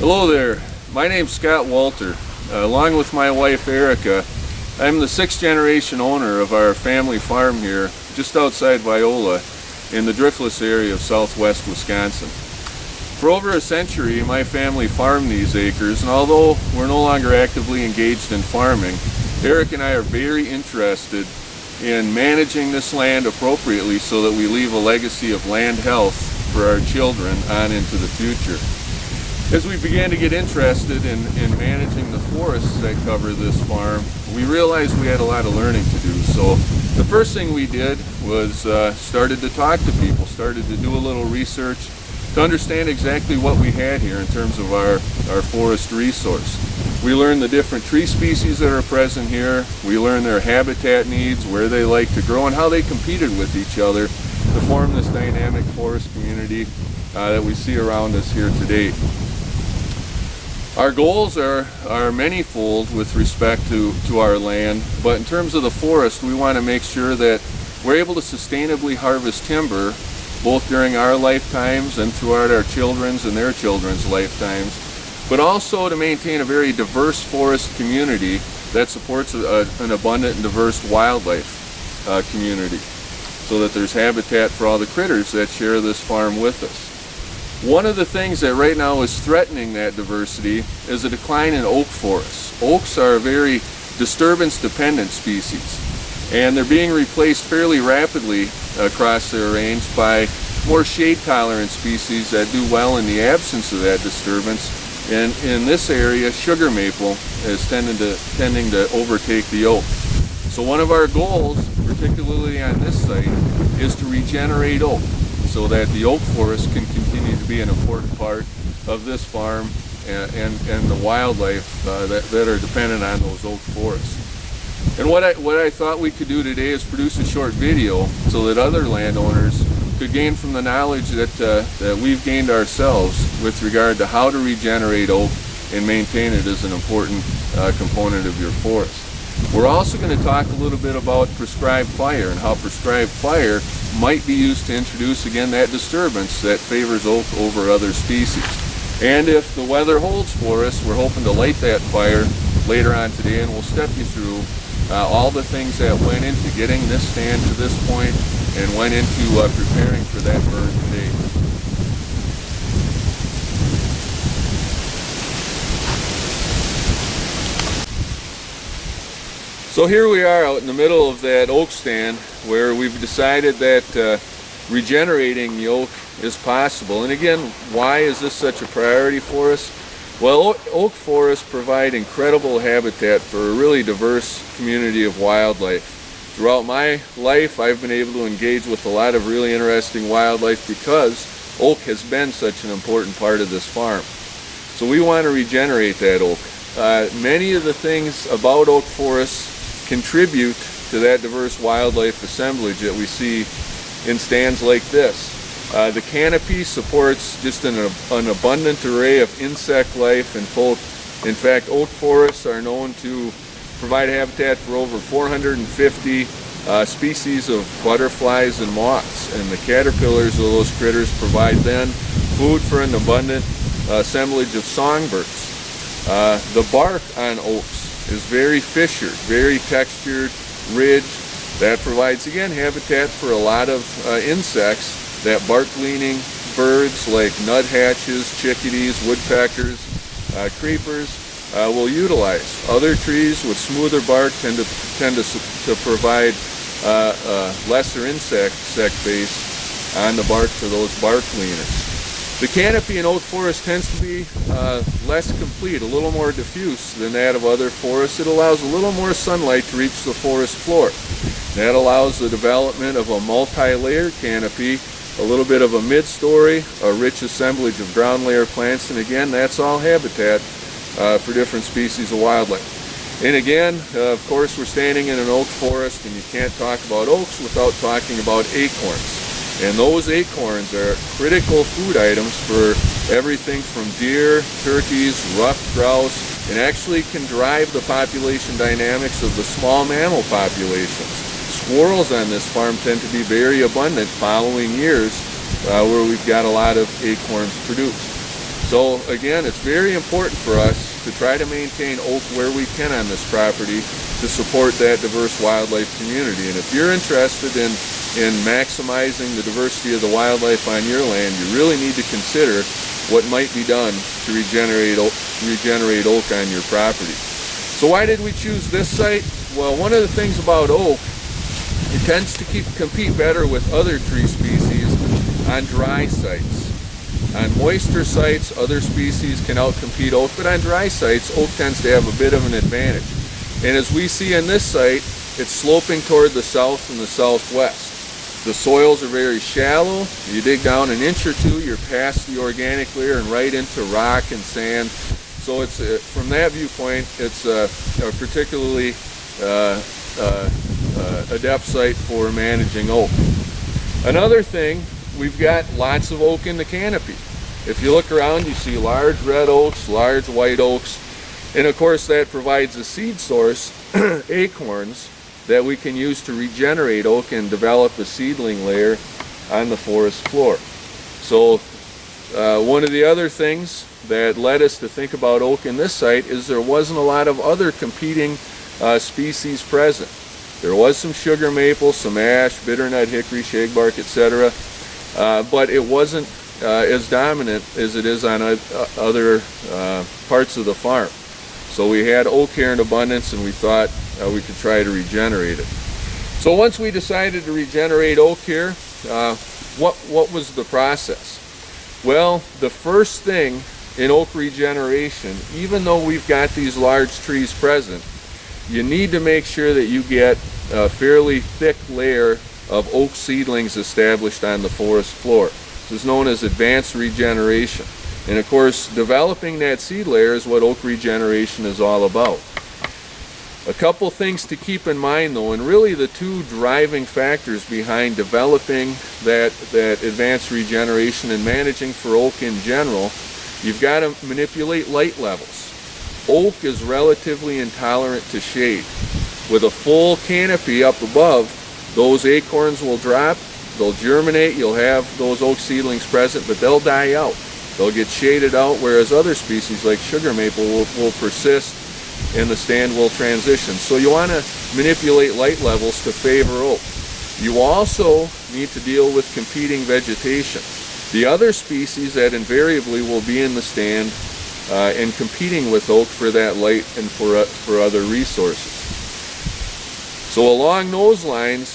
Hello there, my name's Scott Walter. Along with my wife Erica, I'm the sixth generation owner of our family farm here just outside Viola in the Driftless area of southwest Wisconsin. For over a century my family farmed these acres, and although we're no longer actively engaged in farming, Eric and I are very interested in managing this land appropriately so that we leave a legacy of land health for our children on into the future. As we began to get interested in managing the forests that cover this farm, we realized we had a lot of learning to do. So the first thing we did was started to talk to people, started to do a little research to understand exactly what we had here in terms of our forest resource. We learned the different tree species that are present here. We learned their habitat needs, where they like to grow, and how they competed with each other to form this dynamic forest community that we see around us here today. Our goals are manyfold with respect to our land, but in terms of the forest, we want to make sure that we're able to sustainably harvest timber both during our lifetimes and throughout our children's and their children's lifetimes, but also to maintain a very diverse forest community that supports an abundant and diverse wildlife community, so that there's habitat for all the critters that share this farm with us. One of the things that right now is threatening that diversity is a decline in oak forests. Oaks are a very disturbance-dependent species, and they're being replaced fairly rapidly across their range by more shade-tolerant species that do well in the absence of that disturbance. And in this area, sugar maple is tending to overtake the oak. So one of our goals, particularly on this site, is to regenerate oak, so that the oak forest can continue to be an important part of this farm and the wildlife that are dependent on those oak forests. And what I thought we could do today is produce a short video so that other landowners could gain from the knowledge that we've gained ourselves with regard to how to regenerate oak and maintain it as an important component of your forest. We're also going to talk a little bit about prescribed fire and how prescribed fire might be used to introduce again that disturbance that favors oak over other species. And if the weather holds for us, we're hoping to light that fire later on today, and we'll step you through all the things that went into getting this stand to this point and went into preparing for that burn today. So here we are out in the middle of that oak stand where we've decided that regenerating the oak is possible. And again, why is this such a priority for us? Well, oak forests provide incredible habitat for a really diverse community of wildlife. Throughout my life, I've been able to engage with a lot of really interesting wildlife because oak has been such an important part of this farm. So we want to regenerate that oak. Many of the things about oak forests contribute to that diverse wildlife assemblage that we see in stands like this. The canopy supports just an abundant array of insect life and folk. In fact, oak forests are known to provide habitat for over 450 species of butterflies and moths, and the caterpillars of those critters provide then food for an abundant assemblage of songbirds. The bark on oaks is very fissured, very textured, ridged. That provides again habitat for a lot of insects that bark-leaning birds like nuthatches, chickadees, woodpeckers, creepers will utilize. Other trees with smoother bark tend to provide lesser insect base on the bark for those bark leaners. The canopy in oak forest tends to be less complete, a little more diffuse than that of other forests. It allows a little more sunlight to reach the forest floor. That allows the development of a multi-layered canopy, a little bit of a mid-story, a rich assemblage of ground layer plants, and again, that's all habitat for different species of wildlife. And again, of course, we're standing in an oak forest, and you can't talk about oaks without talking about acorns. And those acorns are critical food items for everything from deer, turkeys, ruffed grouse, and actually can drive the population dynamics of the small mammal populations. Squirrels on this farm tend to be very abundant following years where we've got a lot of acorns produced. So again, it's very important for us to try to maintain oak where we can on this property to support that diverse wildlife community. And if you're interested in maximizing the diversity of the wildlife on your land, you really need to consider what might be done to regenerate oak on your property. So why did we choose this site? Well, one of the things about oak, it tends to compete better with other tree species on dry sites. On moister sites, other species can outcompete oak, but on dry sites, oak tends to have a bit of an advantage. And as we see in this site, it's sloping toward the south and the southwest. The soils are very shallow. You dig down an inch or two, you're past the organic layer and right into rock and sand. So it's from that viewpoint, it's a particularly adept site for managing oak. Another thing, we've got lots of oak in the canopy. If you look around, you see large red oaks, large white oaks, and of course that provides a seed source, acorns, that we can use to regenerate oak and develop a seedling layer on the forest floor. So one of the other things that led us to think about oak in this site is there wasn't a lot of other competing species present. There was some sugar maple, some ash, bitternut, hickory, shagbark, etc., but it wasn't as dominant as it is on other parts of the farm. So we had oak here in abundance, and we thought we could try to regenerate it. So once we decided to regenerate oak here, what was the process? Well, the first thing in oak regeneration, even though we've got these large trees present, you need to make sure that you get a fairly thick layer of oak seedlings established on the forest floor. This is known as advanced regeneration. And of course, developing that seed layer is what oak regeneration is all about. A couple things to keep in mind though, and really the two driving factors behind developing that advanced regeneration and managing for oak in general, you've got to manipulate light levels. Oak is relatively intolerant to shade. With a full canopy up above, those acorns will drop, they'll germinate, you'll have those oak seedlings present, but they'll die out. They'll get shaded out, whereas other species like sugar maple will persist and the stand will transition. So you want to manipulate light levels to favor oak. You also need to deal with competing vegetation. The other species that invariably will be in the stand and competing with oak for that light and for other resources. So along those lines,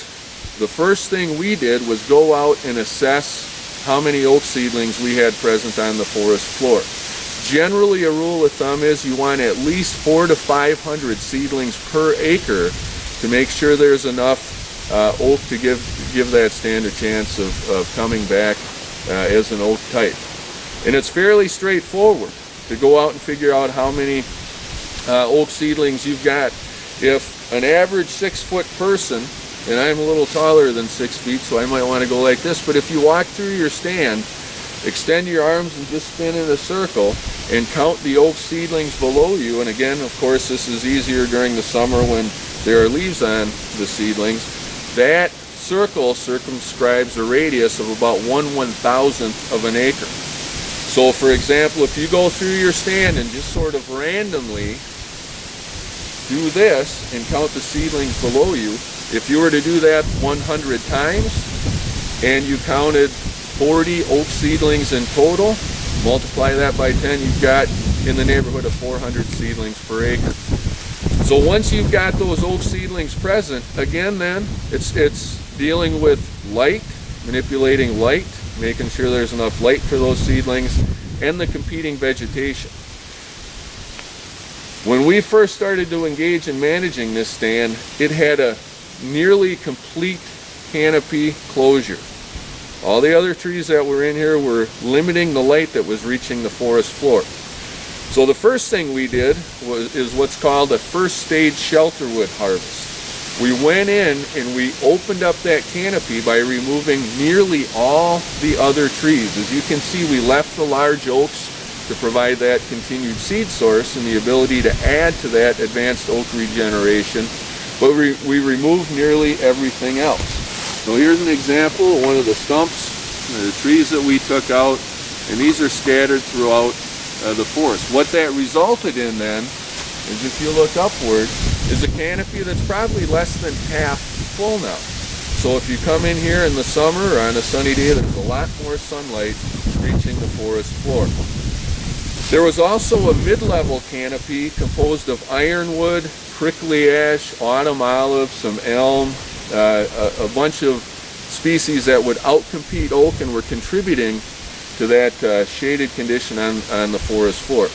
the first thing we did was go out and assess how many oak seedlings we had present on the forest floor. Generally, a rule of thumb is you want at least 400 to 500 seedlings per acre to make sure there's enough oak to give that stand a chance of coming back as an oak type. And it's fairly straightforward to go out and figure out how many oak seedlings you've got. If an average 6-foot person, and I'm a little taller than 6 feet, so I might want to go like this, but if you walk through your stand, extend your arms and just spin in a circle and count the oak seedlings below you. And again, of course, this is easier during the summer when there are leaves on the seedlings. That circle circumscribes a radius of about 1/1000th of an acre. So for example, if you go through your stand and just sort of randomly do this and count the seedlings below you, if you were to do that 100 times and you counted 40 oak seedlings in total, multiply that by 10, you've got in the neighborhood of 400 seedlings per acre. So once you've got those oak seedlings present, again then, it's dealing with light, manipulating light, making sure there's enough light for those seedlings, and the competing vegetation. When we first started to engage in managing this stand, it had a nearly complete canopy closure. All the other trees that were in here were limiting the light that was reaching the forest floor. So the first thing we did is what's called a first stage shelterwood harvest. We went in and we opened up that canopy by removing nearly all the other trees. As you can see, we left the large oaks to provide that continued seed source and the ability to add to that advanced oak regeneration, but we removed nearly everything else. So here's an example of one of the stumps, the trees that we took out, and these are scattered throughout the forest. What that resulted in then is, if you look upward, is a canopy that's probably less than half full now. So if you come in here in the summer or on a sunny day, there's a lot more sunlight reaching the forest floor. There was also a mid-level canopy composed of ironwood, prickly ash, autumn olive, some elm, a bunch of species that would outcompete oak and were contributing to that shaded condition on the forest floor.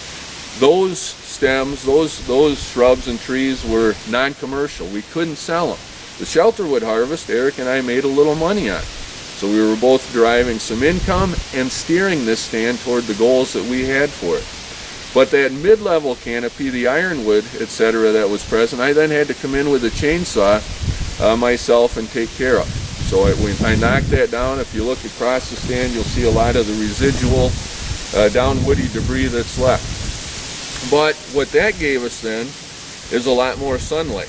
Those stems, those shrubs and trees were non-commercial. We couldn't sell them. The shelterwood harvest, Eric and I made a little money on. So we were both deriving some income and steering this stand toward the goals that we had for it. But that mid-level canopy, the ironwood, etc., that was present, I then had to come in with a chainsaw myself and take care of. So I knocked that down. If you look across the stand, you'll see a lot of the residual down woody debris that's left. But what that gave us then is a lot more sunlight.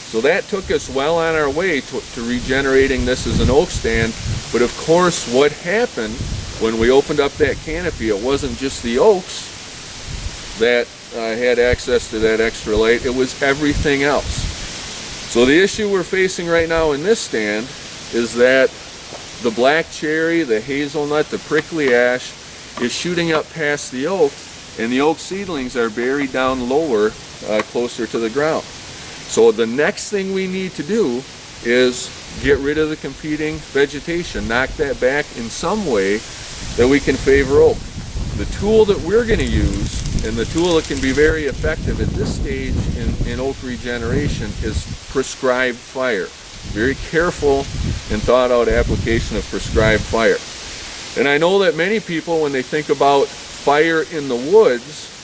So that took us well on our way to regenerating this as an oak stand. But of course, what happened when we opened up that canopy, it wasn't just the oaks that had access to that extra light, it was everything else. So the issue we're facing right now in this stand is that the black cherry, the hazelnut, the prickly ash is shooting up past the oak, and the oak seedlings are buried down lower, closer to the ground. So the next thing we need to do is get rid of the competing vegetation, knock that back in some way that we can favor oak. The tool that we're going to use, and the tool that can be very effective at this stage in oak regeneration, is prescribed fire. Very careful and thought out application of prescribed fire. And I know that many people, when they think about fire in the woods,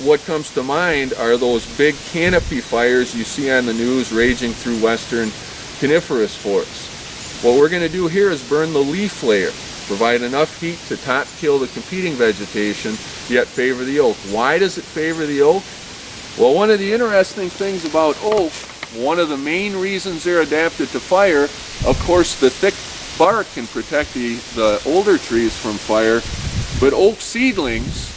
what comes to mind are those big canopy fires you see on the news raging through western coniferous forests. What we're going to do here is burn the leaf layer, provide enough heat to top kill the competing vegetation, yet favor the oak. Why does it favor the oak? Well, one of the interesting things about oak, one of the main reasons they're adapted to fire, of course the thick bark can protect the older trees from fire, but oak seedlings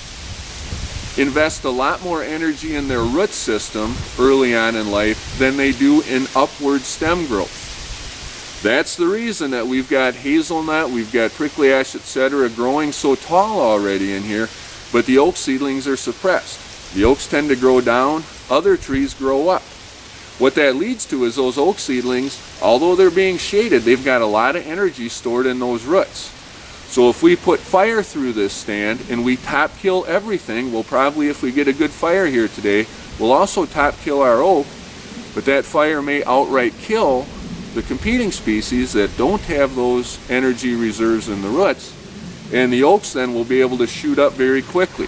invest a lot more energy in their root system early on in life than they do in upward stem growth. That's the reason that we've got hazelnut, we've got prickly ash, etc. growing so tall already in here, but the oak seedlings are suppressed. The oaks tend to grow down, other trees grow up. What that leads to is those oak seedlings, although they're being shaded, they've got a lot of energy stored in those roots. So if we put fire through this stand and we top kill everything, we'll probably, if we get a good fire here today, we'll also top kill our oak, but that fire may outright kill the competing species that don't have those energy reserves in the roots, and the oaks then will be able to shoot up very quickly.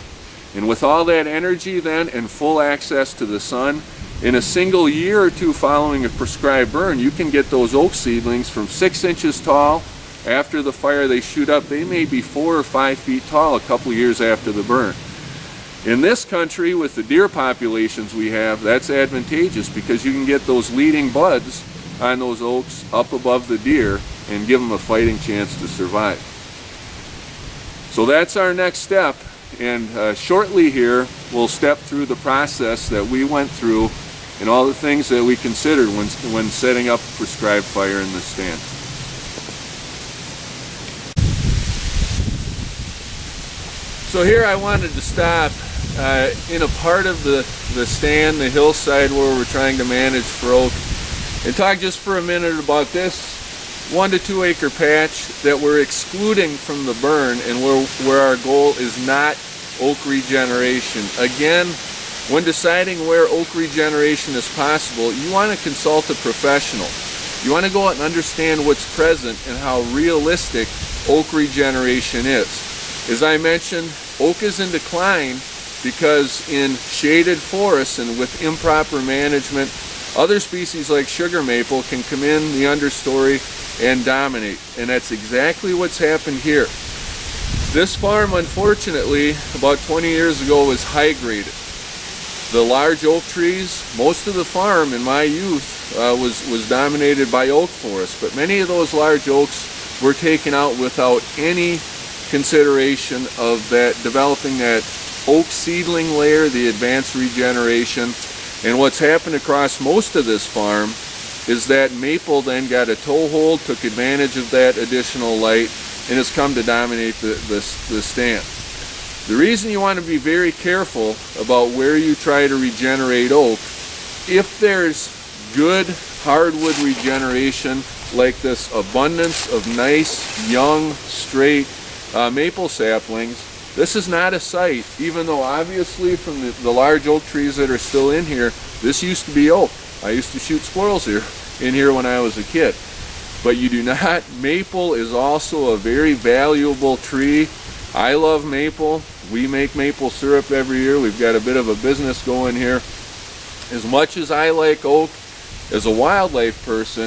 And with all that energy then and full access to the sun, in a single year or two following a prescribed burn, you can get those oak seedlings from 6 inches tall. After the fire they shoot up, they may be 4 or 5 feet tall a couple years after the burn. In this country, with the deer populations we have, that's advantageous because you can get those leading buds on those oaks up above the deer and give them a fighting chance to survive. So that's our next step, and shortly here we'll step through the process that we went through and all the things that we considered when setting up prescribed fire in the stand. So here I wanted to stop in a part of the stand, the hillside where we're trying to manage for oak, and talk just for a minute about this 1 to 2 acre patch that we're excluding from the burn, and where our goal is not oak regeneration. Again, when deciding where oak regeneration is possible, you want to consult a professional. You want to go out and understand what's present and how realistic oak regeneration is. As I mentioned, oak is in decline because in shaded forests and with improper management, other species like sugar maple can come in the understory and dominate. And that's exactly what's happened here. This farm, unfortunately, about 20 years ago was high graded. The large oak trees, most of the farm in my youth was dominated by oak forests, but many of those large oaks were taken out without any consideration of that, developing that oak seedling layer, the advanced regeneration. And what's happened across most of this farm is that maple then got a toehold, took advantage of that additional light, and has come to dominate the stand. The reason you want to be very careful about where you try to regenerate oak, if there's good hardwood regeneration, like this abundance of nice, young, straight maple saplings, this is not a site, even though obviously from the large oak trees that are still in here, this used to be oak. I used to shoot squirrels in here when I was a kid. But you do not, maple is also a very valuable tree. I love maple. We make maple syrup every year. We've got a bit of a business going here. As much as I like oak, as a wildlife person,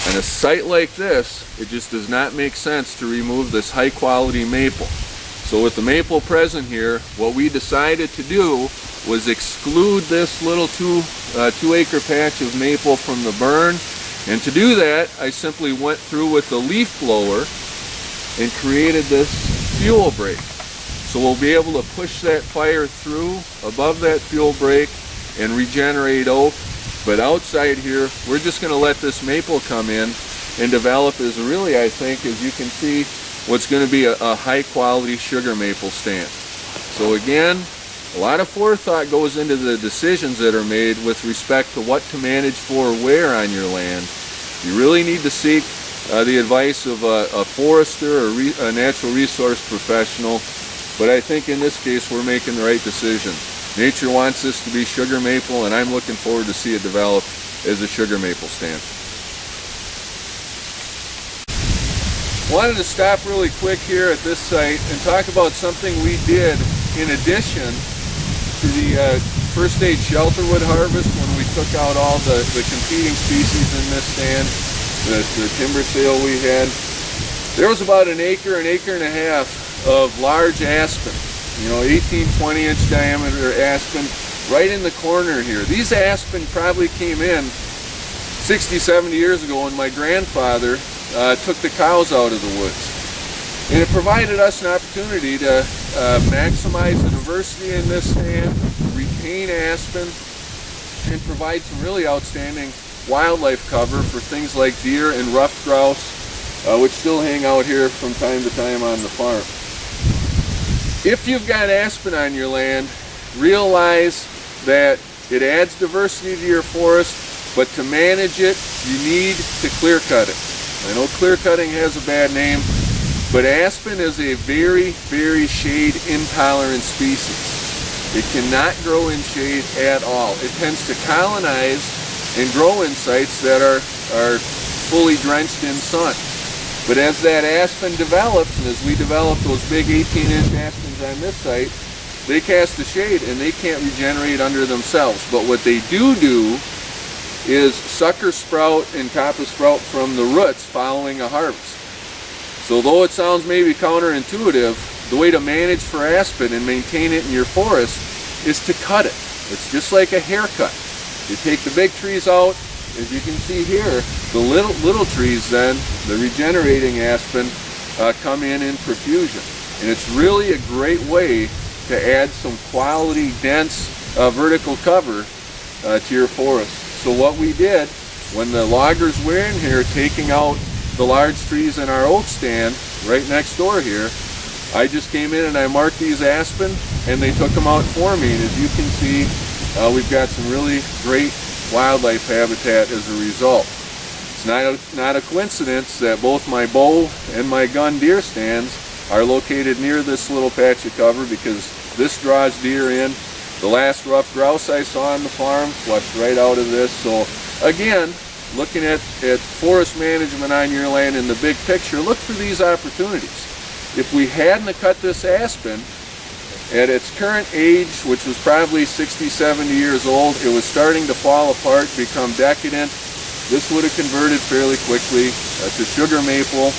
on a site like this, it just does not make sense to remove this high quality maple. So with the maple present here, what we decided to do was exclude this little two acre patch of maple from the burn. And to do that, I simply went through with the leaf blower and created this fuel break. So we'll be able to push that fire through above that fuel break and regenerate oak. But outside here, we're just going to let this maple come in and develop as really, I think, as you can see, what's going to be a high quality sugar maple stand. So again, a lot of forethought goes into the decisions that are made with respect to what to manage for where on your land. You really need to seek the advice of a forester or a natural resource professional, but I think in this case we're making the right decision. Nature wants this to be sugar maple, and I'm looking forward to see it develop as a sugar maple stand. Wanted to stop really quick here at this site and talk about something we did in addition to the first stage shelterwood harvest when we took out all the competing species in this stand, the timber sale we had. There was about an acre and a half of large aspen, 18, 20-inch diameter aspen right in the corner here. These aspen probably came in 60, 70 years ago when my grandfather took the cows out of the woods. And it provided us an opportunity to maximize the diversity in this stand, retain aspen, and provide some really outstanding wildlife cover for things like deer and ruffed grouse, which still hang out here from time to time on the farm. If you've got aspen on your land, realize that it adds diversity to your forest, but to manage it, you need to clear cut it. I know clear cutting has a bad name, but aspen is a very, very shade intolerant species. It cannot grow in shade at all. It tends to colonize and grow in sites that are fully drenched in sun. But as that aspen develops, and as we develop those big 18-inch aspens on this site, they cast the shade and they can't regenerate under themselves. But what they do is sucker sprout and coppice sprout from the roots following a harvest. So though it sounds maybe counterintuitive, the way to manage for aspen and maintain it in your forest is to cut it. It's just like a haircut. You take the big trees out, as you can see here, the little trees then, the regenerating aspen, come in profusion. And it's really a great way to add some quality, dense vertical cover to your forest. So what we did, when the loggers were in here taking out the large trees in our oak stand right next door here, I just came in and I marked these aspen and they took them out for me. And as you can see, we've got some really great wildlife habitat as a result. It's not a coincidence that both my bow and my gun deer stands are located near this little patch of cover, because this draws deer in. The last ruffed grouse I saw on the farm flushed right out of this. So again, looking at forest management on your land in the big picture, look for these opportunities. If we hadn't cut this aspen, at its current age, which was probably 60, 70 years old, it was starting to fall apart, become decadent. This would have converted fairly quickly to sugar maple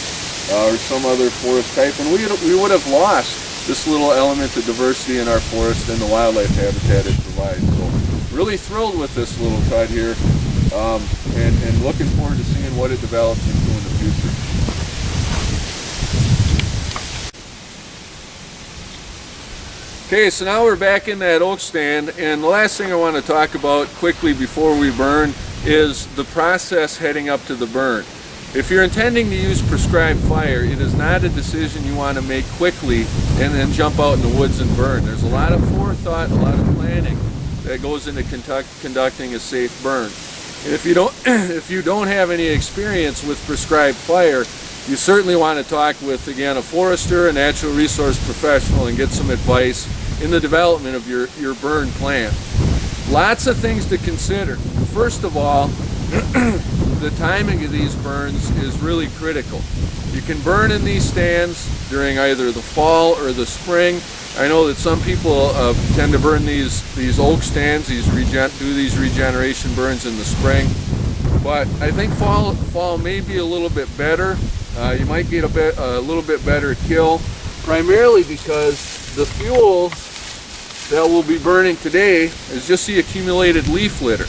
or some other forest type, and we would have lost this little element of diversity in our forest and the wildlife habitat it provides. So really thrilled with this little cut here, and looking forward to seeing what it develops into in the future. Okay, so now we're back in that oak stand, and the last thing I want to talk about quickly before we burn is the process heading up to the burn. If you're intending to use prescribed fire, it is not a decision you want to make quickly and then jump out in the woods and burn. There's a lot of forethought, a lot of planning that goes into conducting a safe burn. And if you don't have any experience with prescribed fire, you certainly want to talk with, again, a forester, a natural resource professional, and get some advice in the development of your burn plan. Lots of things to consider. First of all, the timing of these burns is really critical. You can burn in these stands during either the fall or the spring. I know that some people tend to burn these oak stands, do these regeneration burns in the spring, but I think fall may be a little bit better. You might get a little bit better kill, primarily because the fuels that we'll be burning today is just the accumulated leaf litter.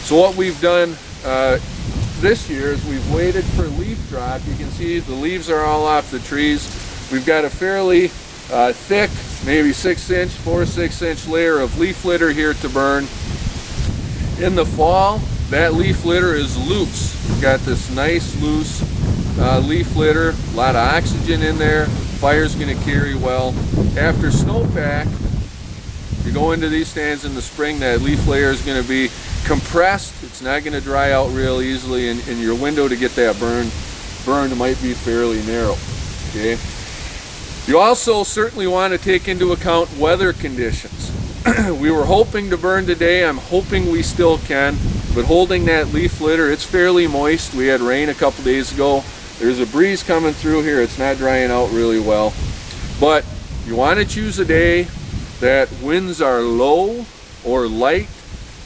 So what we've done this year is we've waited for leaf drop. You can see the leaves are all off the trees. We've got a fairly thick, maybe 4 or 6 inch layer of leaf litter here to burn. In the fall, that leaf litter is loose. We've got this nice loose leaf litter, a lot of oxygen in there, fire's going to carry well. After snowpack, you go into these stands in the spring, that leaf layer is going to be compressed. It's not going to dry out real easily, and your window to get that burn might be fairly narrow. Okay. You also certainly want to take into account weather conditions. We were hoping to burn today. I'm hoping we still can, but holding that leaf litter, it's fairly moist. We had rain a couple days ago. There's a breeze coming through here. It's not drying out really well. But you want to choose a day that winds are low or light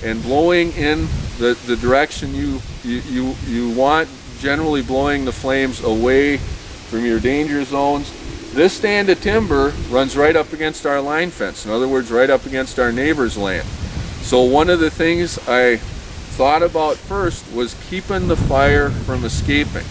and blowing in the direction you want, generally blowing the flames away from your danger zones. This stand of timber runs right up against our line fence. In other words, right up against our neighbor's land. So one of the things I thought about first was keeping the fire from escaping.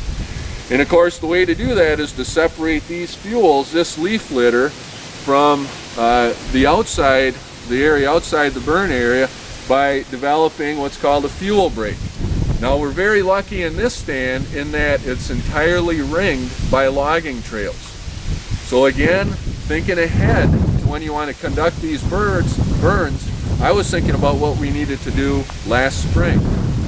And of course, the way to do that is to separate these fuels, this leaf litter, from the area outside the burn area by developing what's called a fuel break. Now, we're very lucky in this stand in that it's entirely ringed by logging trails. So again, thinking ahead to when you want to conduct these burns, I was thinking about what we needed to do last spring.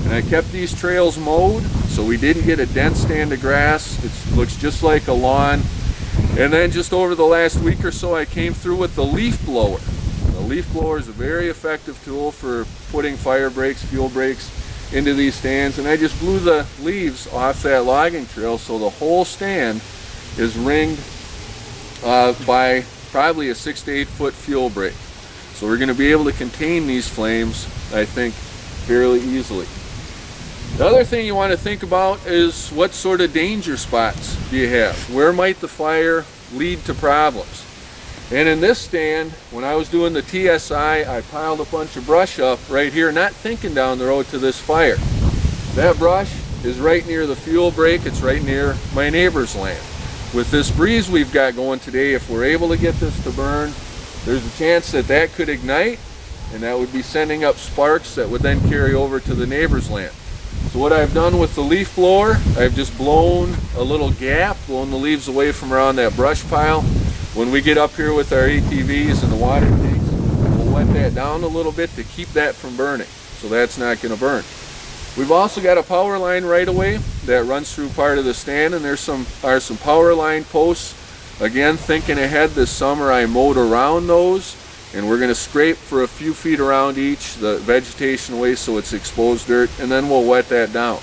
And I kept these trails mowed, so we didn't get a dense stand of grass. It looks just like a lawn. And then just over the last week or so, I came through with the leaf blower. The leaf blower is a very effective tool for putting fire breaks, fuel breaks into these stands. And I just blew the leaves off that logging trail, so the whole stand is ringed by probably a 6 to 8 foot fuel break. So we're going to be able to contain these flames, I think, fairly easily. The other thing you want to think about is what sort of danger spots do you have? Where might the fire lead to problems? And in this stand, when I was doing the TSI, I piled a bunch of brush up right here, not thinking down the road to this fire. That brush is right near the fuel break. It's right near my neighbor's land. With this breeze we've got going today, if we're able to get this to burn, there's a chance that that could ignite, and that would be sending up sparks that would then carry over to the neighbor's land. So what I've done with the leaf blower, I've just blown a little gap, blown the leaves away from around that brush pile. When we get up here with our ATVs and the water tanks, we'll wet that down a little bit to keep that from burning, so that's not going to burn. We've also got a power line right away that runs through part of the stand, and there's some power line posts. Again, thinking ahead, this summer I mowed around those, and we're going to scrape for a few feet around each, the vegetation away so it's exposed dirt, and then we'll wet that down.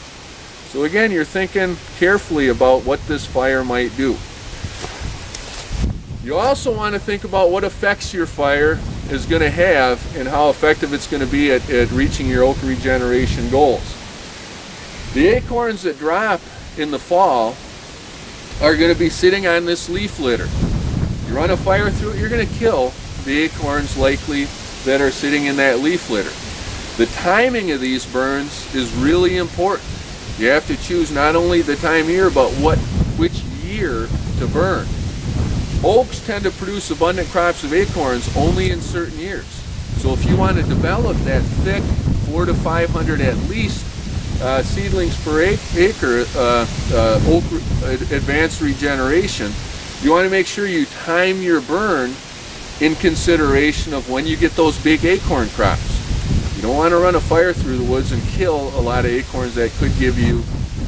So again, you're thinking carefully about what this fire might do. You also want to think about what effects your fire is going to have and how effective it's going to be at reaching your oak regeneration goals. The acorns that drop in the fall are going to be sitting on this leaf litter. You run a fire through it, you're going to kill the acorns likely that are sitting in that leaf litter. The timing of these burns is really important. You have to choose not only the time of year, but which year to burn. Oaks tend to produce abundant crops of acorns only in certain years. So if you want to develop that thick 400 to 500 at least seedlings per acre oak advanced regeneration, you want to make sure you time your burn in consideration of when you get those big acorn crops. You don't want to run a fire through the woods and kill a lot of acorns that could give you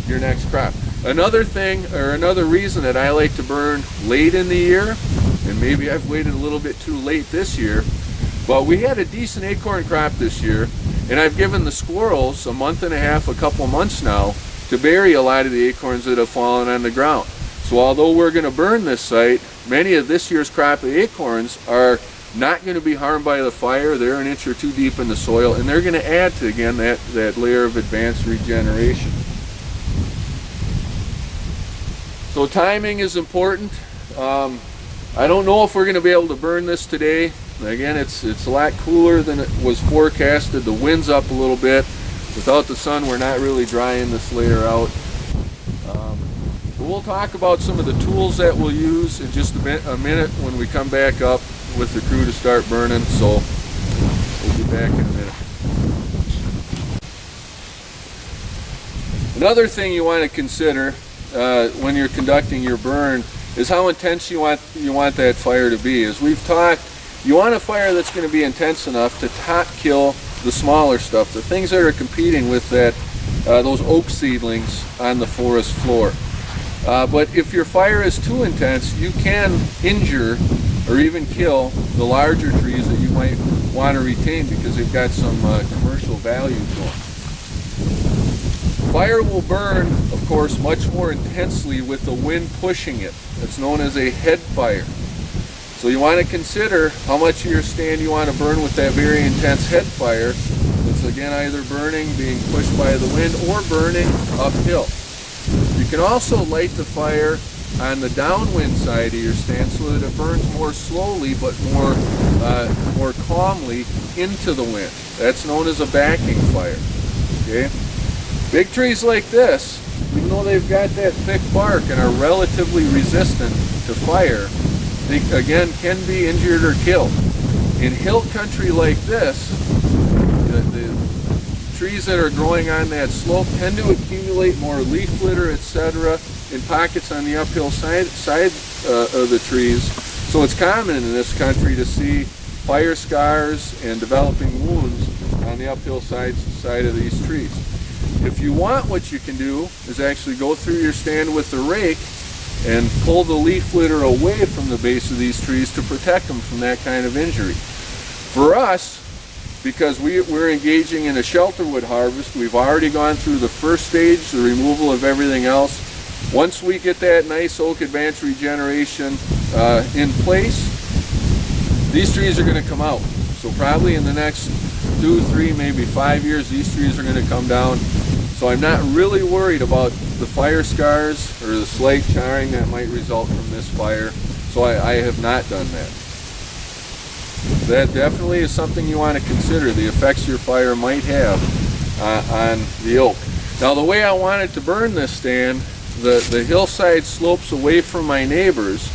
your next crop. Another thing, or another reason that I like to burn late in the year, and maybe I've waited a little bit too late this year, but we had a decent acorn crop this year, and I've given the squirrels a month and a half, a couple months now, to bury a lot of the acorns that have fallen on the ground. So although we're going to burn this site, many of this year's crop of acorns are not going to be harmed by the fire. They're an inch or two deep in the soil, and they're going to add to, again, that layer of advanced regeneration. So timing is important. I don't know if we're going to be able to burn this today. Again, it's a lot cooler than it was forecasted. The wind's up a little bit. Without the sun, we're not really drying this layer out. But we'll talk about some of the tools that we'll use in just a minute when we come back up with the crew to start burning. So we'll be back in a minute. Another thing you want to consider when you're conducting your burn is how intense you want that fire to be. As we've talked, you want a fire that's going to be intense enough to top kill the smaller stuff, the things that are competing with those oak seedlings on the forest floor. But if your fire is too intense, you can injure or even kill the larger trees that you might want to retain because they've got some commercial value to them. Fire will burn, of course, much more intensely with the wind pushing it. It's known as a head fire. So you want to consider how much of your stand you want to burn with that very intense head fire. It's again either burning, being pushed by the wind, or burning uphill. You can also light the fire on the downwind side of your stand so that it burns more slowly but more calmly into the wind. That's known as a backing fire. Okay? Big trees like this, even though they've got that thick bark and are relatively resistant to fire, they again can be injured or killed. In hill country like this, the trees that are growing on that slope tend to accumulate more leaf litter, etc., in pockets on the uphill side of the trees. So it's common in this country to see fire scars and developing wounds on the uphill side of these trees. If you want, what you can do is actually go through your stand with the rake and pull the leaf litter away from the base of these trees to protect them from that kind of injury. For us, because we're engaging in a shelterwood harvest, we've already gone through the first stage, the removal of everything else. Once we get that nice oak advanced regeneration in place, these trees are going to come out. So probably in the next 2, 3, maybe 5 years, these trees are going to come down. So I'm not really worried about the fire scars or the slight charring that might result from this fire. So I have not done that. That definitely is something you want to consider, the effects your fire might have on the oak. Now the way I wanted to burn this stand, the hillside slopes away from my neighbors,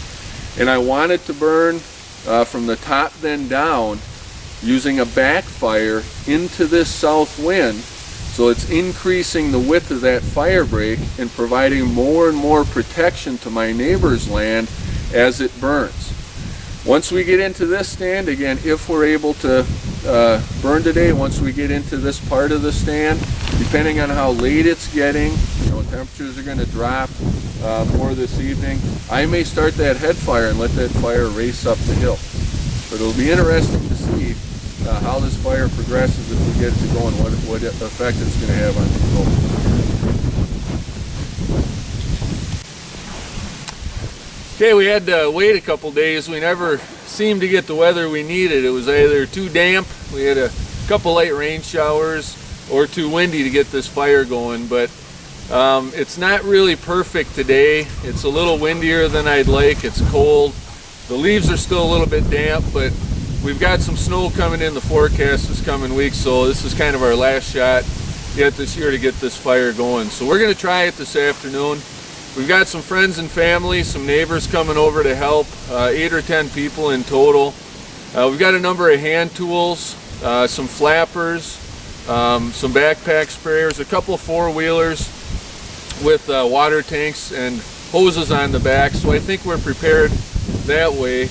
and I wanted to burn from the top then down using a backfire into this south wind. So it's increasing the width of that fire break and providing more and more protection to my neighbor's land as it burns. Once we get into this stand, again, if we're able to burn today, once we get into this part of the stand, depending on how late it's getting, temperatures are going to drop more this evening, I may start that head fire and let that fire race up the hill. But it'll be interesting to see how this fire progresses if we get it to go and what effect it's going to have on the oak. Okay, we had to wait a couple days. We never seemed to get the weather we needed. It was either too damp, we had a couple light rain showers, or too windy to get this fire going. But it's not really perfect today. It's a little windier than I'd like. It's cold. The leaves are still a little bit damp, but we've got some snow coming in the forecast this coming week, so this is kind of our last shot yet this year to get this fire going. So we're going to try it this afternoon. We've got some friends and family, some neighbors coming over to help, 8 or 10 people in total. We've got a number of hand tools, some flappers, some backpack sprayers, a couple of four-wheelers with water tanks and hoses on the back, so I think we're prepared that way.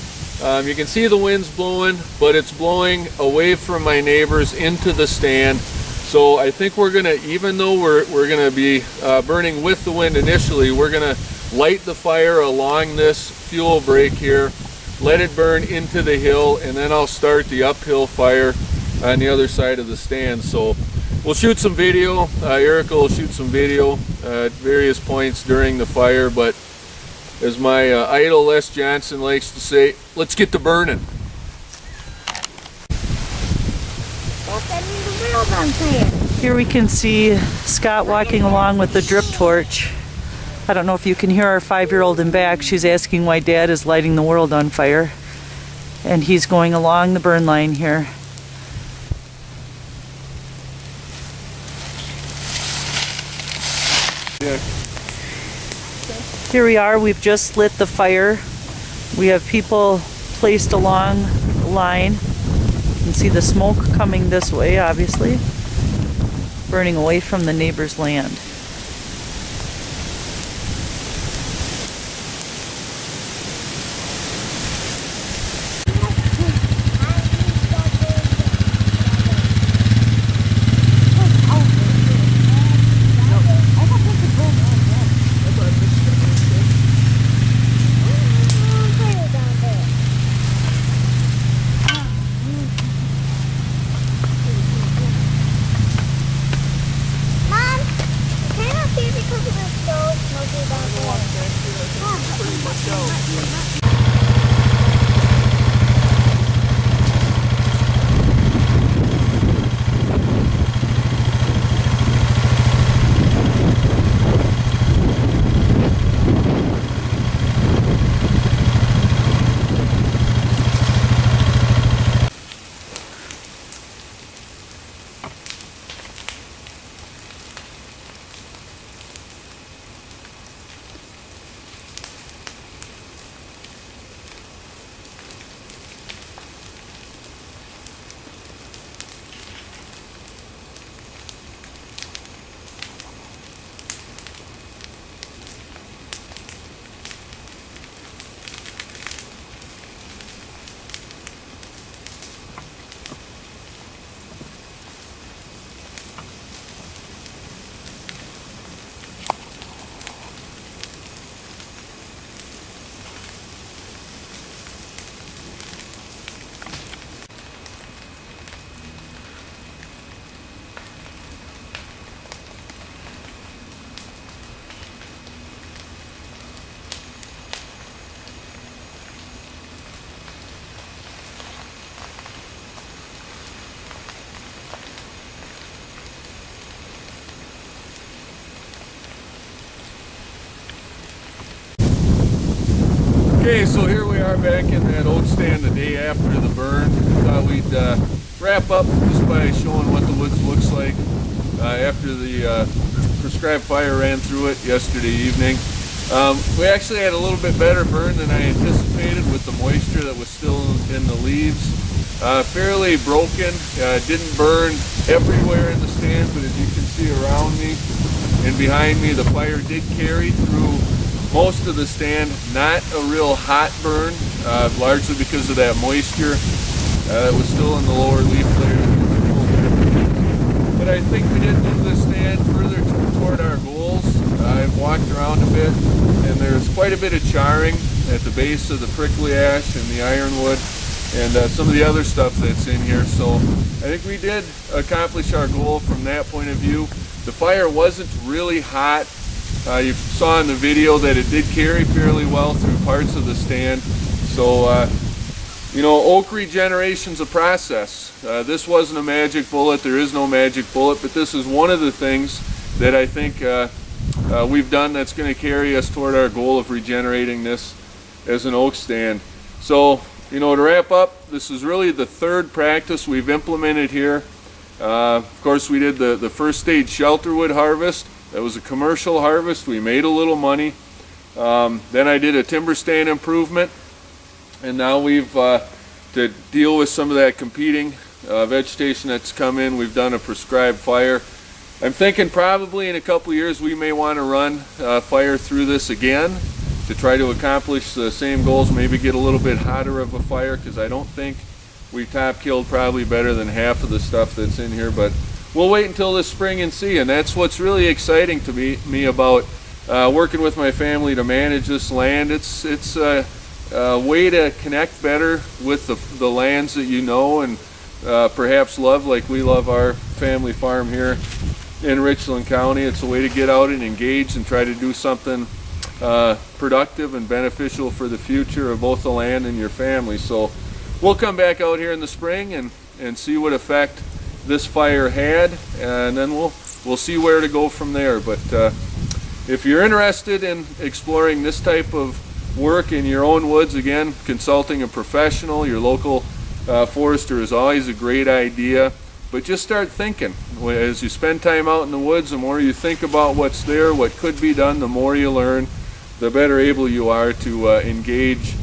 You can see the wind's blowing, but it's blowing away from my neighbors into the stand. So I think we're gonna, even though we're gonna be burning with the wind initially, we're gonna light the fire along this fuel break here, let it burn into the hill, and then I'll start the uphill fire on the other side of the stand. So we'll shoot some video. Erica will shoot some video at various points during the fire, but as my idol Les Johnson likes to say, let's get to burning. Here we can see Scott walking along with the drip torch. I don't know if you can hear our 5-year-old in back. She's asking why Dad is lighting the world on fire. And he's going along the burn line here. Yeah. Here we are, we've just lit the fire. We have people placed along the line. You can see the smoke coming this way, obviously, burning away from the neighbor's land. Okay, so here we are back in that oak stand the day after the burn. Thought we'd wrap up just by showing what the woods looks like after the prescribed fire ran through it yesterday evening. We actually had a little bit better burn than I anticipated with the moisture that was still in the leaves. Fairly broken, didn't burn everywhere in the stand, but as you can see around me and behind me, the fire did carry through most of the stand. Not a real hot burn, largely because of that moisture that was still in the lower leaf layer. But I think we did move the stand further toward our goals. I've walked around a bit, and there's quite a bit of charring at the base of the prickly ash and the ironwood and some of the other stuff that's in here. So I think we did accomplish our goal from that point of view. The fire wasn't really hot. You saw in the video that it did carry fairly well through parts of the stand. So, you know, oak regeneration's a process. This wasn't a magic bullet. There is no magic bullet, but this is one of the things that I think we've done that's going to carry us toward our goal of regenerating this as an oak stand. So, you know, to wrap up, this is really the third practice we've implemented here. Of course, we did the first stage shelterwood harvest. That was a commercial harvest. We made a little money. Then I did a timber stand improvement, and now we've to deal with some of that competing vegetation that's come in, we've done a prescribed fire. I'm thinking probably in a couple years we may want to run fire through this again to try to accomplish the same goals, maybe get a little bit hotter of a fire, because I don't think we top killed probably better than half of the stuff that's in here, but we'll wait until this spring and see. And that's what's really exciting to me about working with my family to manage this land. It's a way to connect better with the lands that you know and perhaps love, like we love our family farm here in Richland County. It's a way to get out and engage and try to do something productive and beneficial for the future of both the land and your family. So we'll come back out here in the spring and see what effect this fire had, and then we'll see where to go from there. But if you're interested in exploring this type of work in your own woods, again, consulting a professional, your local forester is always a great idea. But just start thinking. As you spend time out in the woods, the more you think about what's there, what could be done, the more you learn, the better able you are to engage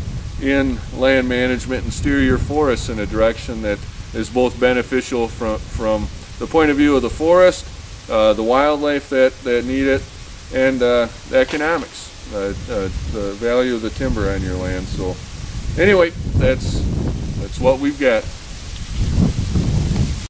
in land management and steer your forests in a direction that is both beneficial from the point of view of the forest, the wildlife that need it, and the economics, the value of the timber on your land. So anyway, that's what we've got.